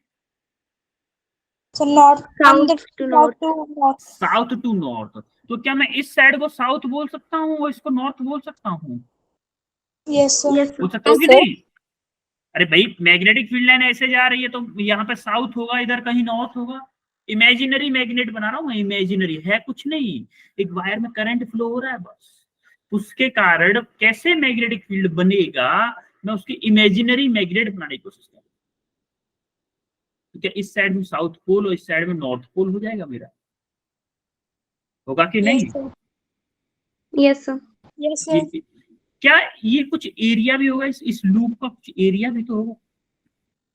S2: So north from the
S3: South to north.
S2: to north.
S1: South to north. तो क्या मैं इस साइड को साउथ बोल सकता हूँ और इसको नॉर्थ बोल सकता हूँ?
S2: Yes, sir.
S3: Yes,
S1: बोल
S3: sir.
S1: सकता हूँ
S4: Yes,
S1: कि
S4: sir.
S1: नहीं? अरे भाई मैग्नेटिक फील्ड लाइन ऐसे जा रही है तो यहाँ पे साउथ होगा, इधर कहीं नॉर्थ होगा। इमेजिनरी मैग्नेट बना रहा हूँ मैं, इमेजिनरी है कुछ नहीं, एक वायर में करंट फ्लो हो रहा है बस। उसके कारण कैसे मैग्नेटिक फील्ड बनेगा, मैं उसकी इमेजिनरी मैग्नेट बनाने की कोशिश कर रहा हूँ। तो क्या इस साइड में साउथ पोल और इस साइड में नॉर्थ पोल हो जाएगा मेरा? होगा कि नहीं?
S2: Yes, sir.
S3: Yes, sir.
S2: Yes, sir.
S1: ये क्या ये कुछ एरिया भी होगा, इस लूप का कुछ एरिया भी तो होगा,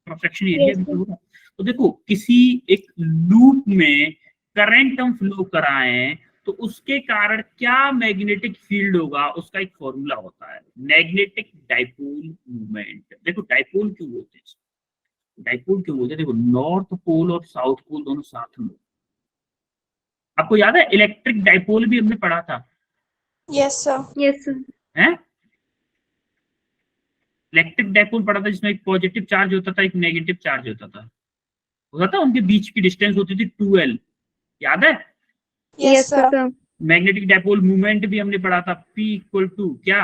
S1: क्रॉस सेक्शन एरिया
S2: Yes,
S1: भी
S2: sir.
S1: तो होगा। तो देखो किसी एक लूप में करंट हम फ्लो कराएं तो उसके कारण क्या मैग्नेटिक फील्ड होगा, उसका एक फॉर्मूला होता है, मैग्नेटिक डाइपोल मूवमेंट। देखो डाइपोल क्यों बोलते हैं, डाइपोल क्यों बोलते हैं? देखो नॉर्थ पोल और साउथ पोल दोनों साथ में, आपको याद है इलेक्ट्रिक डाइपोल भी हमने पढ़ा था,
S2: Yes, sir.
S3: Yes, sir.
S1: है? इलेक्ट्रिक डाइपोल पढ़ा था जिसमें एक पॉजिटिव चार्ज होता था, एक नेगेटिव चार्ज होता था, उनके बीच की डिस्टेंस होती थी 2l, याद है?
S2: Yes,
S3: Yes,
S2: sir.
S3: sir.
S1: Magnetic dipole movement भी हमने पढ़ा था, P इक्वल टू क्या,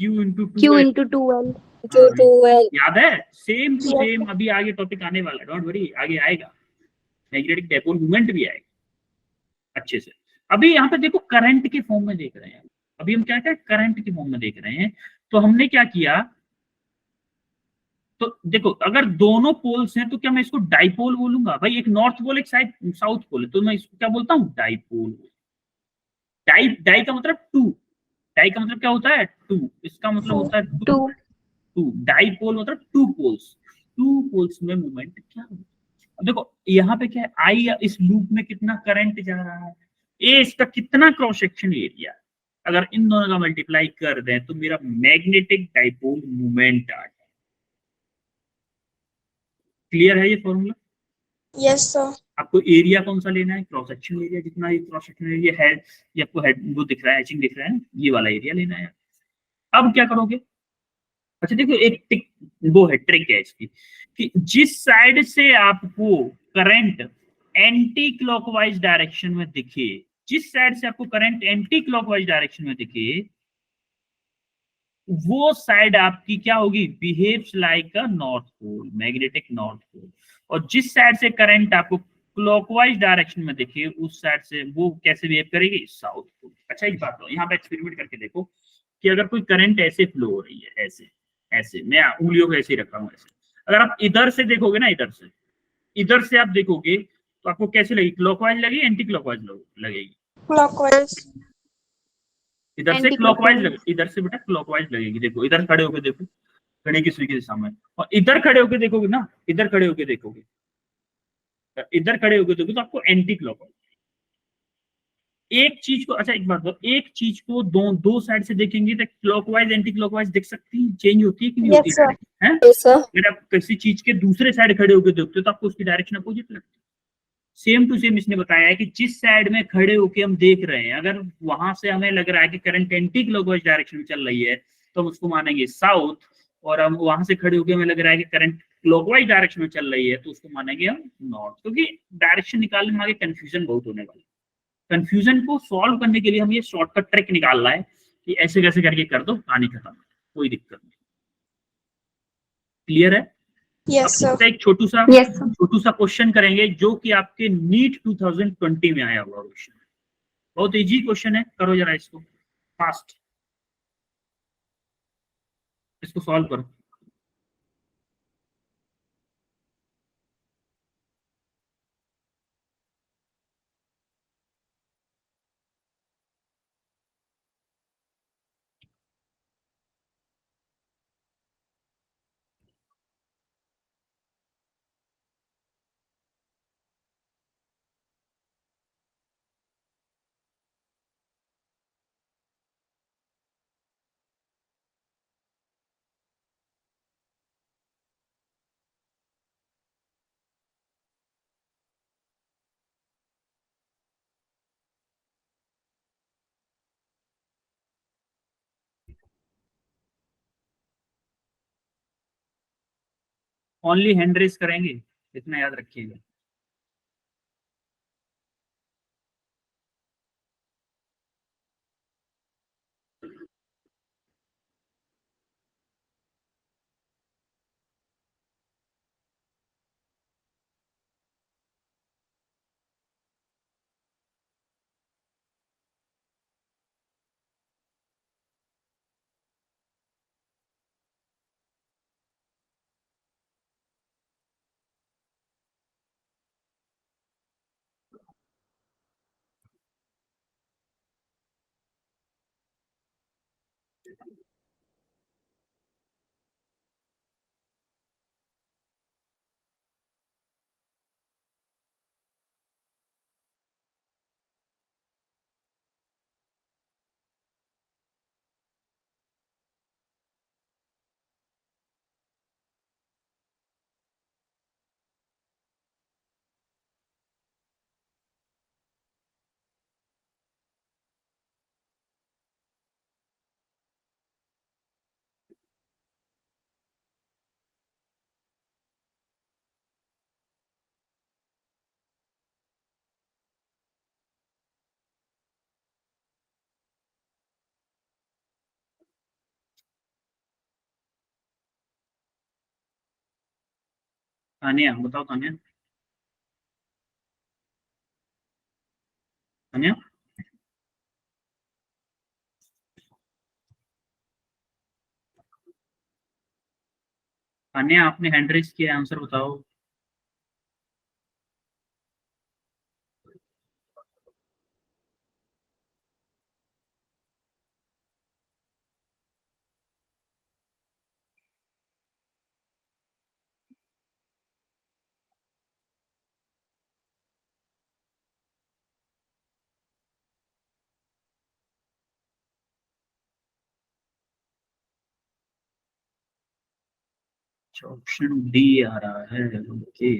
S1: Q into
S3: Q
S1: 2l,
S3: into 2L.
S4: To well.
S1: याद है? Same to
S2: Yes,
S1: same
S2: sir.
S1: अभी आगे टॉपिक आने वाला है, डोंट वरी, आगे आएगा, मैग्नेटिक डाइपोल मूवमेंट भी आएगा अच्छे से। अभी यहाँ पे देखो करंट के फॉर्म में देख रहे हैं, अभी हम क्या क्या करंट के फॉर्म में देख रहे हैं। तो हमने क्या किया, तो देखो अगर दोनों पोल्स हैं तो क्या मैं इसको डाइपोल बोलूंगा? भाई एक नॉर्थ पोल एक साइड साउथ पोल है, तो मैं इसको क्या बोलता हूँ? डाइपोल। डाई डाई का मतलब टू, डाई का मतलब क्या होता है? टू, इसका मतलब होता है टू।
S3: 2.
S1: टू डाइपोल मतलब टू पोल्स, टू पोल्स में मूवमेंट क्या होता है? अब देखो यहाँ पे क्या है, आई इस लूप में कितना करंट जा रहा है, ए इसका कितना क्रॉस सेक्शन एरिया, अगर इन दोनों का मल्टीप्लाई कर दें तो मेरा मैग्नेटिक डाइपोल मूवमेंट आ जाए। क्लियर है ये फॉर्मूला?
S2: Yes, sir.
S1: आपको एरिया कौन सा लेना है? क्रॉस सेक्शन एरिया, जितना ये क्रॉस सेक्शन एरिया है, ये आपको हेड वो दिख रहा है, एचिंग दिख रहा है, ये वाला एरिया लेना है। अब क्या करोगे? अच्छा देखो एक टिक, वो है ट्रिक है इसकी, कि जिस साइड से आपको करंट एंटी क्लॉकवाइज डायरेक्शन में दिखे, जिस साइड से आपको करंट एंटी क्लॉकवाइज डायरेक्शन में दिखे, वो साइड आपकी क्या होगी? Behaves like a north pole, magnetic north pole. और जिस साइड से करंट आपको क्लॉकवाइज डायरेक्शन में दिखे, उस साइड से वो कैसे बिहेव करेगी? South pole. अच्छा एक बात हो, यहाँ पे एक्सपेरिमेंट करके देखो कि अगर कोई करंट ऐसे फ्लो हो रही है, ऐसे ऐसे, मैं उंगलियों को ऐसे ही रखा हूँ ऐसे, अगर आप इधर से देखोगे ना, इधर से आप देखोगे तो आपको कैसे लगेगी? क्लॉकवाइज लगेगी, एंटी क्लॉकवाइज लगेगी?
S2: Clockwise.
S1: इधर से क्लॉकवाइज
S3: Anti-clockwise.
S1: लगे, इधर से बेटा क्लॉकवाइज लगेगी। देखो इधर खड़े होकर देखो, घड़ी की सुई के दिशा में, और इधर खड़े होकर देखोगे ना, इधर खड़े होकर देखोगे, इधर खड़े होकर देखोगे तो आपको एंटी क्लॉकवाइज। एक चीज को, अच्छा एक बात बताओ, एक चीज को दो दो साइड से देखेंगे तो क्लॉकवाइज एंटी क्लॉकवाइज दिख सकती है, चेंज होती है कि नहीं होती
S2: Yes,
S1: है
S2: sir.
S1: डायरेक्शन, है?
S4: Yes, sir.
S1: अगर आप किसी चीज के दूसरे साइड खड़े होकर देखते हो तो आपको उसकी डायरेक्शन अपोजिट लगती है। सेम टू सेम इसने बताया है कि जिस साइड में खड़े होकर हम देख रहे हैं, अगर वहां से हमें लग रहा है कि करंट एंटी क्लॉकवाइज डायरेक्शन में चल रही है तो हम उसको मानेंगे साउथ, और हम वहां से खड़े होकर हमें लग रहा है कि करंट क्लॉकवाइज डायरेक्शन में चल रही है तो उसको मानेंगे हम नॉर्थ। क्योंकि डायरेक्शन निकालने में आगे कंफ्यूजन बहुत होने वाली है, कंफ्यूजन को सॉल्व करने के लिए हम ये शॉर्टकट ट्रिक निकाल रहा है कि ऐसे कैसे करके कर दो, कहानी खत्म, कोई दिक्कत नहीं। क्लियर है? अब
S2: Yes,
S1: इस
S2: sir.
S1: पे एक
S3: Yes, sir.
S1: छोटू सा क्वेश्चन करेंगे जो कि आपके नीट 2020 में आया हुआ क्वेश्चन, बहुत इजी क्वेश्चन है, करो जरा इसको फास्ट, इसको सॉल्व करो। ओनली हैंड रेस करेंगे, इतना याद रखिएगा। तानिया बताओ, तानिया, तानिया, तानिया, आपने हैंड रेस किया, आंसर बताओ। ऑप्शन डी आ रहा है। ओके,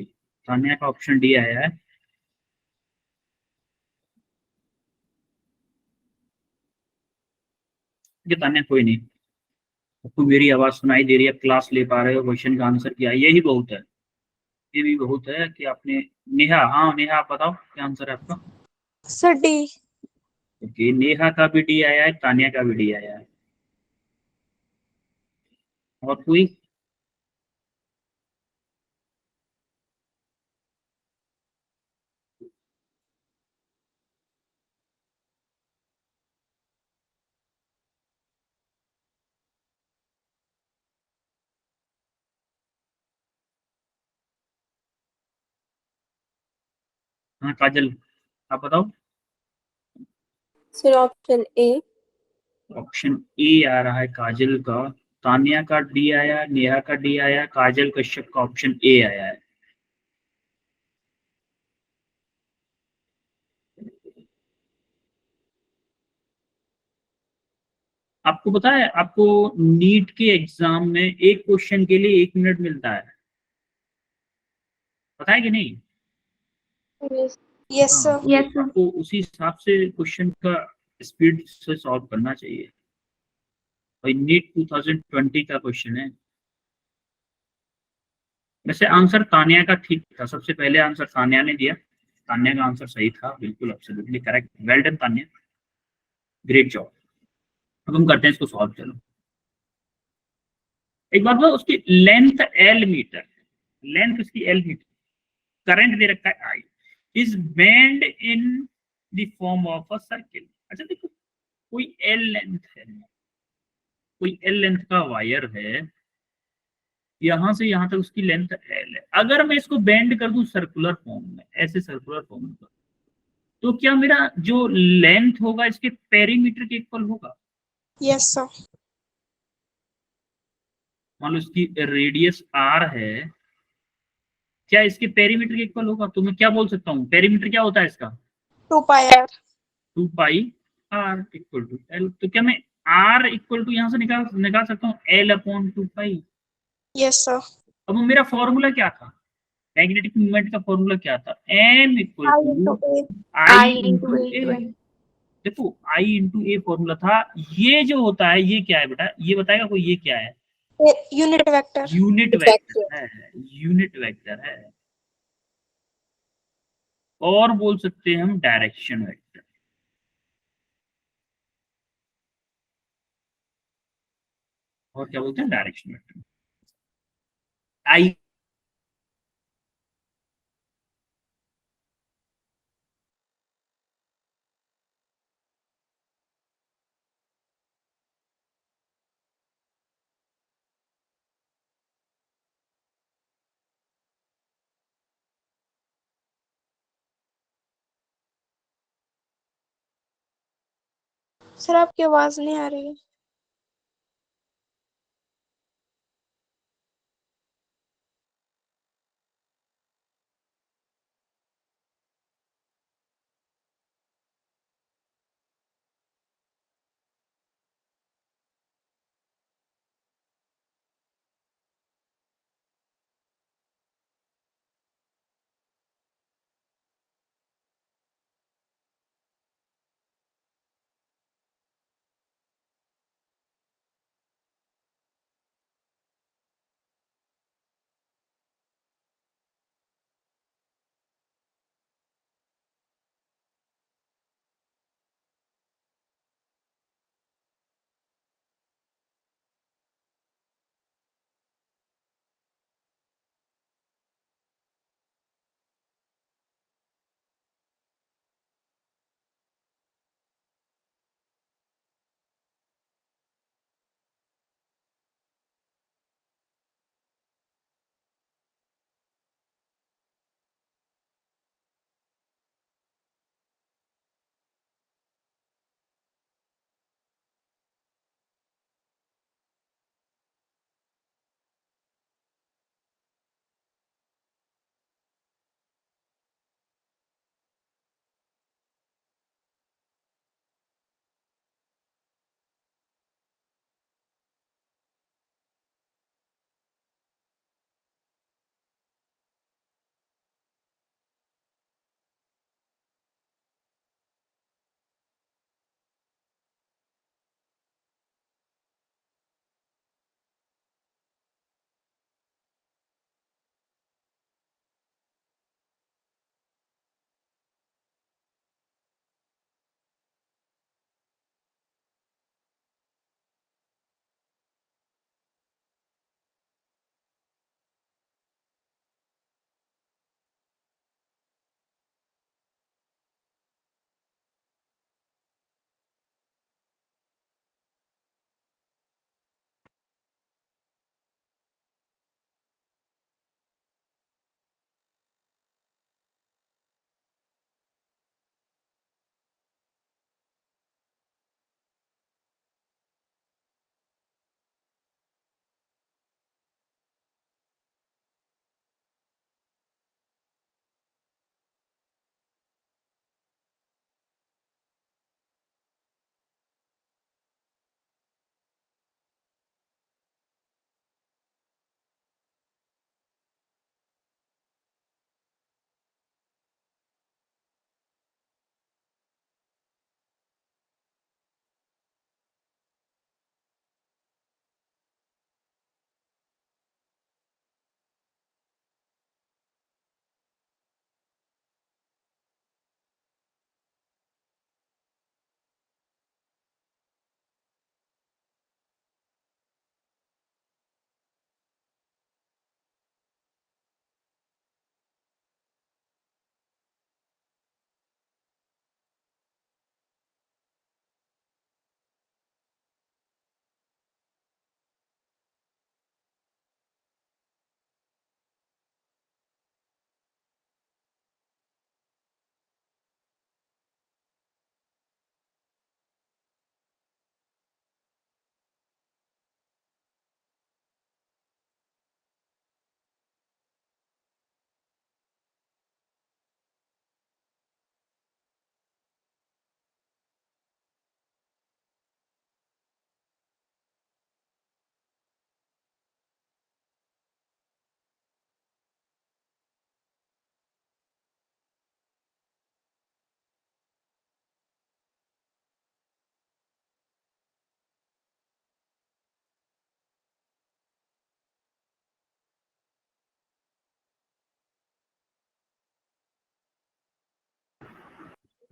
S1: तानिया का ऑप्शन डी आया है। ये तानिया कोई नहीं, आपको मेरी आवाज सुनाई दे रही है, क्लास ले पा रहे हो, क्वेश्चन का आंसर किया, यही बहुत है। ये भी बहुत है कि आपने। नेहा, हाँ नेहा, आप बताओ क्या आंसर है आपका।
S2: Sir D.
S1: ओके, नेहा का भी डी आया है, तानिया का भी डी आया है। और कोई? हाँ काजल, आप बताओ।
S4: Sir, option A.
S1: Option A आ रहा है काजल का। तानिया का डी आया, नेहा का डी आया, काजल कश्यप का ऑप्शन ए आया है। आपको पता है, आपको नीट के एग्जाम में एक क्वेश्चन के लिए 1 मिनट मिलता है, पता है कि नहीं?
S4: Yes.
S2: यस
S1: हाँ,
S2: सर।
S1: तो
S3: Yes, sir.
S1: आपको उसी हिसाब से क्वेश्चन का स्पीड से सॉल्व करना चाहिए। भाई नीट 2020 का क्वेश्चन है। वैसे आंसर तानिया का ठीक था, सबसे पहले आंसर तानिया ने दिया, तानिया का आंसर सही था, बिल्कुल absolutely correct, well done Tania, great job. अब हम करते हैं इसको सॉल्व, चलो। एक बात बताओ, उसकी लेंथ एल मीटर, लेंथ उसकी एल मीटर, करंट दे रखा है I, is bend in the form of a circle. अच्छा देखो, कोई एल लेंथ है, कोई एल लेंथ का वायर है, यहां से यहां तक उसकी लेंथ एल है। अगर मैं इसको बेंड कर दूं सर्कुलर फॉर्म में, ऐसे सर्कुलर फॉर्म में, तो क्या मेरा जो लेंथ होगा इसके पेरीमीटर के इक्वल होगा?
S2: Yes sir.
S1: मान लो इसकी रेडियस आर है, क्या इसके पेरीमीटर के इक्वल होगा? तो मैं क्या बोल सकता हूँ, पेरीमीटर क्या होता है इसका?
S2: 2 pi R.
S1: 2 pi R equal to L. तो क्या मैं आर इक्वल टू यहां से निकाल सकता हूँ L upon 2 pi?
S2: Yes sir.
S1: अब मेरा फॉर्मूला क्या था, मैग्नेटिक मूवमेंट का फॉर्मूला क्या था? M equal
S2: I
S1: to
S2: into A.
S1: I
S3: I
S1: into
S3: into A
S1: A.
S3: to L.
S1: देखो आई इंटू ए फॉर्मूला था। ये जो होता है ये क्या है बेटा, ये बताएगा कोई, ये क्या है?
S2: Unit vector.
S1: यूनिट वेक्टर है, यूनिट वेक्टर है। और बोल सकते हैं हम डायरेक्शन वेक्टर। और क्या बोलते हैं? Direction vector. आई
S2: सर आपकी आवाज नहीं आ रही है।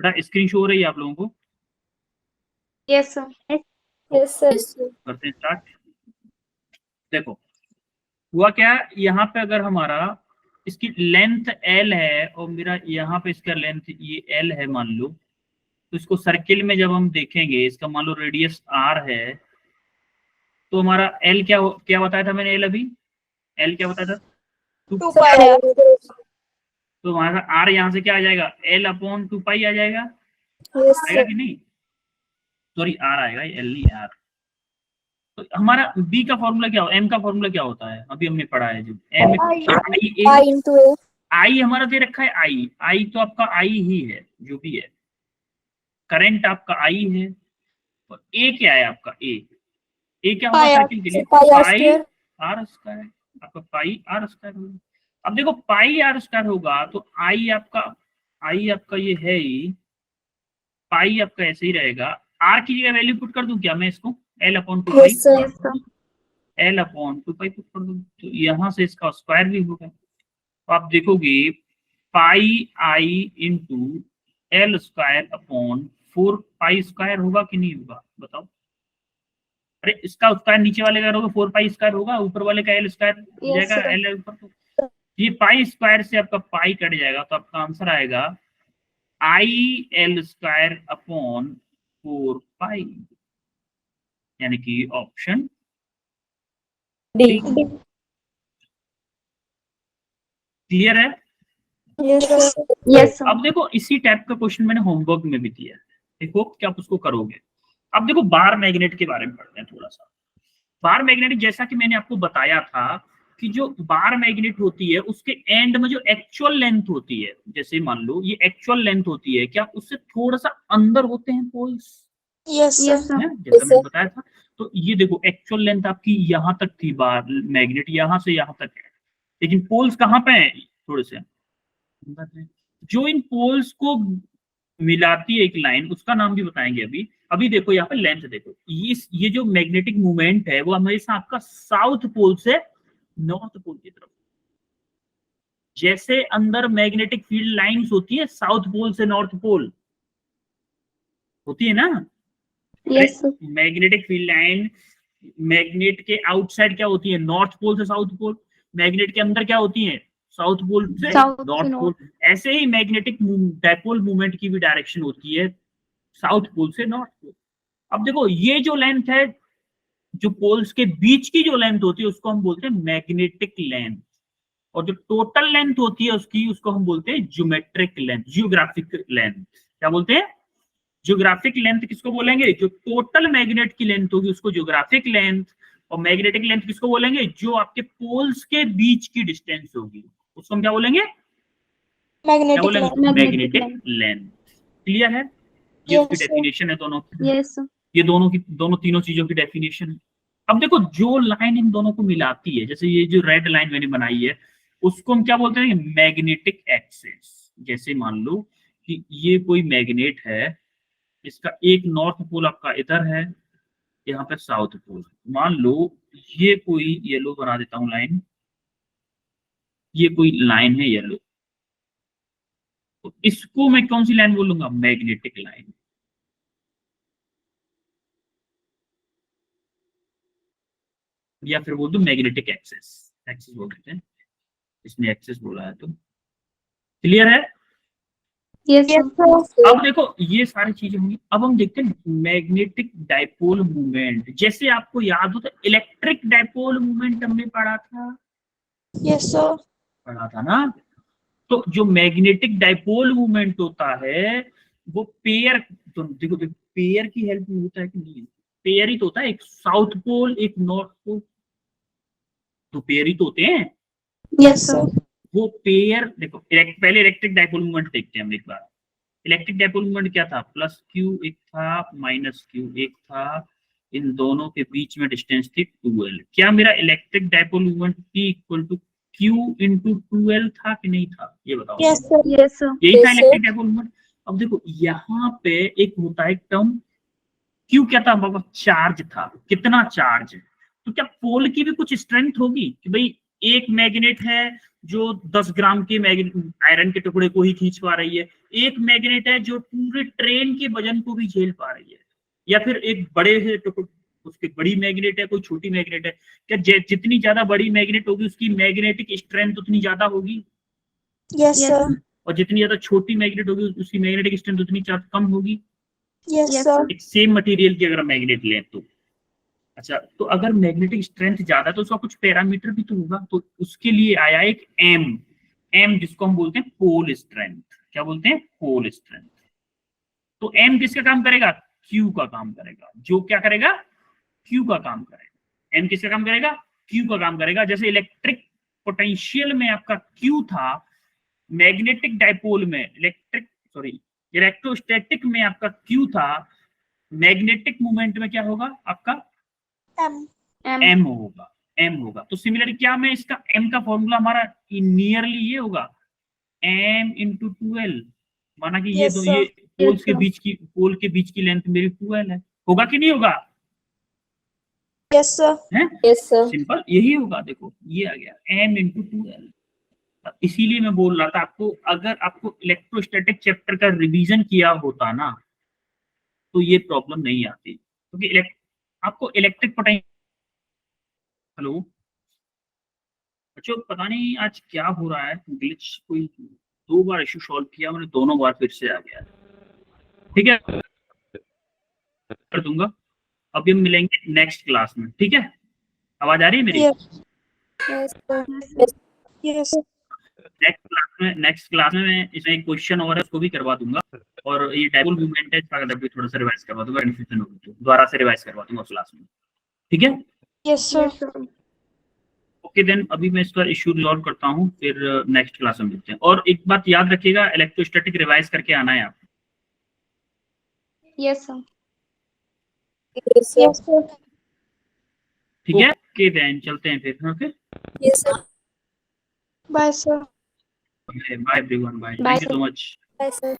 S1: बेटा स्क्रीन शो हो रही है आप लोगों को?
S3: Yes, sir.
S4: Yes, sir.
S1: करते हैं स्टार्ट। देखो हुआ क्या, यहाँ पे अगर हमारा इसकी लेंथ L है और मेरा यहाँ पे इसका लेंथ ये L है मान लो, तो इसको सर्किल में जब हम देखेंगे, इसका मान लो रेडियस R है, तो हमारा L क्या बताया था मैंने? L अभी L क्या बताया था?
S2: 2
S4: Sir,
S2: pi r.
S1: तो हमारा R यहाँ से क्या आ जाएगा? L अपॉन 2 पाई आ जाएगा,
S4: Yes,
S1: आएगा
S4: sir.
S1: कि नहीं? सॉरी R आएगा, L नहीं R। तो हमारा B का फॉर्मूला क्या होता है? M का फॉर्मूला क्या होता है? अभी हमने पढ़ा है जो M
S4: I into A.
S1: I हमारा दे रखा है I तो आपका I ही है, जो भी है करंट आपका I है, और A क्या है आपका? A क्या होगा
S2: Pi r.
S1: सर्किल के लिए?
S4: Pi r
S1: पाई
S4: square.
S1: R स्क्वायर, आपका पाई R स्क्वायर होगा। अब देखो पाई R स्क्वायर होगा तो I आपका ये है ही, पाई आपका ऐसे ही रहेगा। R की जगह वैल्यू पुट कर दूं क्या मैं इसको? L अपॉन 2 पाई,
S4: Yes, sir.
S3: Yes, sir.
S1: L upon 2 पाई पुट कर दूं, तो यहाँ से इसका स्क्वायर भी होगा। तो आप देखोगे पाई I into L square upon 4 pi square होगा कि नहीं होगा? बताओ। अरे इसका स्क्वायर नीचे वाले का होगा 4 पाई स्क्वायर होगा, ऊपर वाले का L स्क्वायर हो
S4: Yes,
S1: जाएगा,
S4: sir.
S1: L ऊपर। तो ये पाई स्क्वायर से आपका पाई कट जाएगा, तो आपका आंसर आएगा आई L स्क्वायर अपॉन 4 पाई, यानी कि ऑप्शन
S4: D.
S1: क्लियर है?
S4: Yes, sir.
S3: Yes, sir.
S1: अब देखो इसी टाइप का क्वेश्चन मैंने होमवर्क में भी दिया है, देखो क्या आप उसको करोगे। अब देखो बार मैग्नेट के बारे में पढ़ते हैं थोड़ा सा। बार मैग्नेट, जैसा कि मैंने आपको बताया था कि जो बार मैग्नेट होती है उसके एंड में जो एक्चुअल लेंथ होती है, जैसे मान लो ये एक्चुअल लेंथ होती है, क्या उससे थोड़ा सा अंदर होते हैं poles?
S2: Yes, sir.
S3: Yes, sir.
S1: जैसा मैंने बताया था। तो ये देखो एक्चुअल लेंथ आपकी यहाँ तक थी, बार मैग्नेट यहाँ से यहाँ तक है, लेकिन पोल्स कहाँ पे हैं? थोड़े से अंदर है। जो इन पोल्स को मिलाती है एक लाइन, उसका नाम भी बताएंगे अभी। अभी देखो यहाँ पे लेंथ देखो, ये जो मैग्नेटिक मूवमेंट है वो हमेशा आपका साउथ पोल से नॉर्थ पोल की तरफ, जैसे अंदर मैग्नेटिक फील्ड लाइंस होती है साउथ पोल से नॉर्थ पोल होती है ना।
S3: Yes, sir.
S1: Magnetic field line magnet के आउटसाइड क्या होती है? नॉर्थ पोल से साउथ पोल। मैग्नेट के अंदर क्या होती है? साउथ पोल से
S3: South से
S1: नॉर्थ पोल।
S3: north.
S1: ऐसे ही मैग्नेटिक डायपोल मूवमेंट की भी डायरेक्शन होती है साउथ पोल से नॉर्थ पोल। अब देखो ये जो लेंथ है, जो पोल्स के बीच की जो लेंथ होती है उसको हम बोलते हैं मैग्नेटिक लेंथ, और जो टोटल लेंथ होती है उसकी, उसको हम बोलते हैं ज्योमेट्रिक लेंथ, जियोग्राफिक लेंथ। क्या बोलते हैं? ज्योग्राफिक लेंथ किसको बोलेंगे? जो टोटल मैग्नेट की लेंथ होगी उसको ज्योग्राफिक लेंथ, और मैग्नेटिक लेंथ किसको बोलेंगे? जो आपके पोल्स के बीच की डिस्टेंस होगी उसको हम क्या बोलेंगे? क्या
S2: Magnetic
S1: बोलेंगे?
S2: length.
S3: Magnetic
S1: magnetic
S3: length.
S1: Length. Clear है? ये
S2: Yes,
S1: उसकी
S2: sir.
S1: डेफिनेशन है दोनों की।
S3: Yes, sir.
S1: ये दोनों तीनों चीजों की डेफिनेशन है। अब देखो जो लाइन इन दोनों को मिलाती है, जैसे ये जो रेड लाइन मैंने बनाई है उसको हम क्या बोलते हैं? Magnetic axis. जैसे मान लो कि ये कोई मैग्नेट है, इसका एक नॉर्थ पोल आपका इधर है, यहाँ पे साउथ पोल। मान लो ये कोई येलो बना देता हूं लाइन, ये कोई लाइन है येलो, तो इसको मैं कौन सी लाइन बोलूंगा? Magnetic line. या फिर बोल दो मैग्नेटिक एक्सेस, एक्सेस बोल देते हैं, इसमें एक्सेस बोला है तो। क्लियर है?
S3: Yes,
S2: Yes,
S3: sir.
S2: sir.
S1: अब देखो ये सारी चीजें होंगी। अब हम देखते हैं मैग्नेटिक डाइपोल मूवमेंट। जैसे आपको याद हो तो इलेक्ट्रिक डाइपोल मूवमेंट हमने पढ़ा
S2: Yes, sir.
S1: ना। तो जो मैग्नेटिक डाइपोल मूवमेंट होता है वो पेयर, तो देखो पेयर की हेल्प में होता है कि नहीं? पेयर ही तो होता है, एक साउथ पोल एक नॉर्थ पोल, तो पेयर ही तो होते हैं।
S2: Yes, sir.
S1: वो पेयर देखो पहले इलेक्ट्रिक डाइपोल मूवमेंट देखते हैं हम एक बार। इलेक्ट्रिक डाइपोल मूवमेंट क्या था? प्लस क्यू एक था, माइनस क्यू एक था, इन दोनों के बीच में डिस्टेंस थी 2l। क्या मेरा electric dipole movement P equal to Q into 2l था कि नहीं था? ये बताओ।
S2: Yes, sir.
S3: Yes, sir.
S1: यही था
S4: Yes, sir.
S1: Electric dipole movement. अब देखो यहाँ पे एक होता है टर्म Q, क्या था बाबा? चार्ज था। कितना चार्ज? तो क्या पोल की भी कुछ स्ट्रेंथ होगी कि भाई एक मैग्नेट है जो 10 ग्राम के आयरन के टुकड़े को ही खींच पा रही है, एक मैग्नेट है जो पूरे ट्रेन के वजन को भी झेल पा रही है, या फिर एक बड़े से टुकड़े उसकी बड़ी मैग्नेट है, कोई छोटी मैग्नेट है। क्या जितनी ज्यादा बड़ी मैग्नेट होगी उसकी मैग्नेटिक स्ट्रेंथ उतनी ज्यादा होगी,
S2: Yes,
S3: Yes,
S2: sir.
S1: और जितनी ज्यादा छोटी मैग्नेट होगी उसकी मैग्नेटिक स्ट्रेंथ उतनी कम होगी।
S2: Yes,
S3: Yes,
S2: sir.
S1: एक सेम मटेरियल की अगर मैग्नेट लें तो अच्छा, तो अगर मैग्नेटिक स्ट्रेंथ ज्यादा तो उसका कुछ पैरामीटर भी तो होगा, तो उसके लिए आया एक एम जिसको हम बोलते हैं पोल स्ट्रेंथ। क्या बोलते हैं? Pole strength. तो एम किसका काम करेगा? क्यू का काम करेगा। जो क्या करेगा? क्यू का काम करेगा। एम किसका काम करेगा? क्यू का काम करेगा। जैसे इलेक्ट्रिक पोटेंशियल में आपका क्यू था, मैग्नेटिक डाइपोल में इलेक्ट्रोस्टैटिक में आपका क्यू था, मैग्नेटिक मूवमेंट में क्या होगा आपका?
S2: M.
S3: M,
S1: एम होगा। तो सिमिलरली क्या मैं इसका एम का फॉर्मूला हमारा नियरली ये होगा एम इंटू 2L, माना कि ये
S2: Yes,
S1: दो
S2: sir.
S1: ये पोल्स
S3: Yes,
S1: के
S3: sir.
S1: बीच की लेंथ मेरी 2L है। होगा कि नहीं होगा?
S2: Yes, sir.
S1: है
S4: Yes, sir.
S1: सिंपल यही होगा। देखो ये आ गया एम इंटू 2L। इसीलिए मैं बोल रहा था आपको, अगर आपको इलेक्ट्रोस्टैटिक चैप्टर का रिवीजन किया होता ना तो ये प्रॉब्लम नहीं आती, क्योंकि आपको इलेक्ट्रिक पोटेंशियल। हेलो बच्चों, पता नहीं आज क्या हो रहा है, ग्लिच कोई 2 बार इशू सॉल्व किया मैंने, दोनों बार फिर से आ गया। ठीक है, कर दूंगा। अभी हम मिलेंगे नेक्स्ट क्लास में, ठीक है? आवाज आ रही है मेरी?
S2: Yes.
S4: Yes, sir.
S2: Yes.
S1: Next class में मैं इसमें एक क्वेश्चन और है उसको भी करवा दूंगा, और ये डाइपोल मूवमेंट है इसका अगर भी थोड़ा सा रिवाइज करवा दूंगा, कन्फ्यूजन होगी तो दोबारा से रिवाइज करवा दूंगा क्लास में, ठीक है?
S2: Yes, sir.
S3: yes, sir.
S1: Okay then, अभी मैं इसका इशू रिजॉल्व करता हूँ, फिर नेक्स्ट क्लास में मिलते हैं। और एक बात याद रखिएगा, इलेक्ट्रोस्टैटिक रिवाइज करके आना है आप,
S3: Yes, sir.
S4: Yes, sir.
S2: Yes, sir.
S1: ठीक है? ओके देन चलते हैं फिर। Okay
S4: Yes, sir.
S2: Bye, sir.
S1: Bye everyone, bye,
S3: Bye,
S1: thank you
S3: sir.
S1: So much.
S4: Bye, sir.